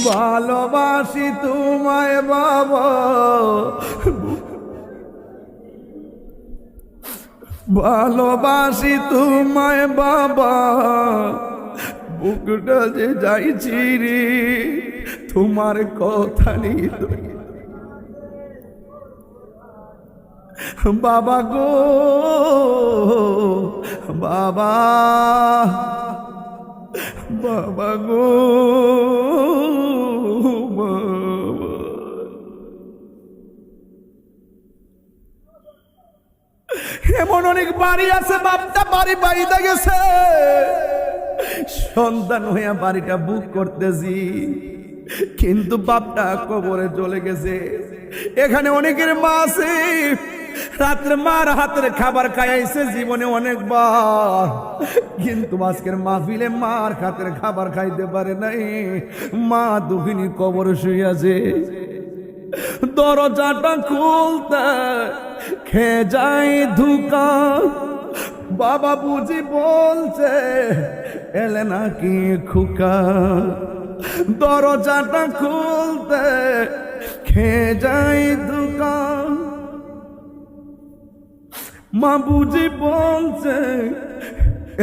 ভালোবাসি তোমায় বাবা, ভালোবাসি তোমায় বাবা, বুকটা যে যাইছি রে তোমার কথা নিয়ে। বাবা গো বাবা, বাবা গো বাবা। এমন অনেক বাড়ি আছে বাপটা বাড়ি বাইরে গেছে, সন্তান হইয়া বাড়িটা বুক করতেছি, কিন্তু বাপটা কবরে চলে গেছে। এখানে অনেকের মা আছে রাত্রে মার হাতের খাবার খাইছে জীবনে অনেকবার, কিন্তু আজকের মাহফিলে মার হাতের খাবার খাইতে পারে নাই। মা দুঃখিনী কবরে শুয়ে আছে, দরজাটা খুলতে খেয়ে যায় ধুকা। বাবা বুঝি বলছে এলে নাকি খুকা, দরজাটা খুলতে খেয়ে যায় ধুকা। মা বুঝি বলছে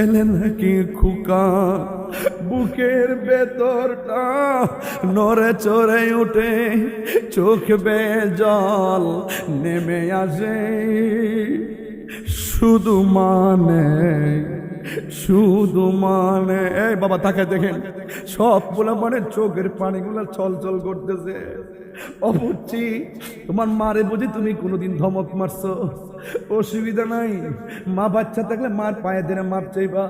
এলে নাকি খুকা, বুকের ভেতরটা নড়ে চড়ে উঠে, চোখ বেয়ে জল নেমে আসে। শুধু মানে এই বাবা তাকে দেখেন, সবগুলো মানে চোখের পানিগুলো ছল ছল করতেছে। অবুঝছি তোমার মারে বুঝি তুমি কোনোদিন ধমক মারছো? অসুবিধা নাই, মা বাচ্চা থাকলে মার পায়ে ধরে মাপ চাইবা।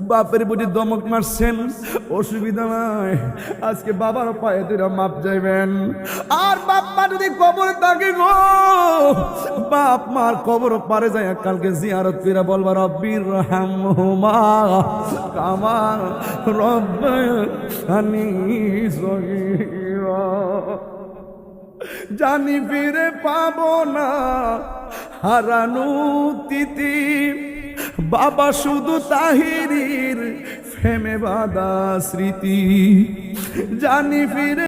বাপের বুঝি ধমক মারছেন, অসুবিধা নাই, আজকে বাবার পায়ে ধরে মাপ চাইবেন। আর বাপ মা যদি কবরে থাকে গো, বাপ মার কবর পারে যায় কালকে জিয়ারত করে বলবা রব্বির রহমহুমা কামা রব্বায়ানি সগীরা। জানি ফিরে পাবো না হারানো তিথি, বাবা শুধু তাহিরির ফেমে বাঁধা স্মৃতি। জানি ফিরে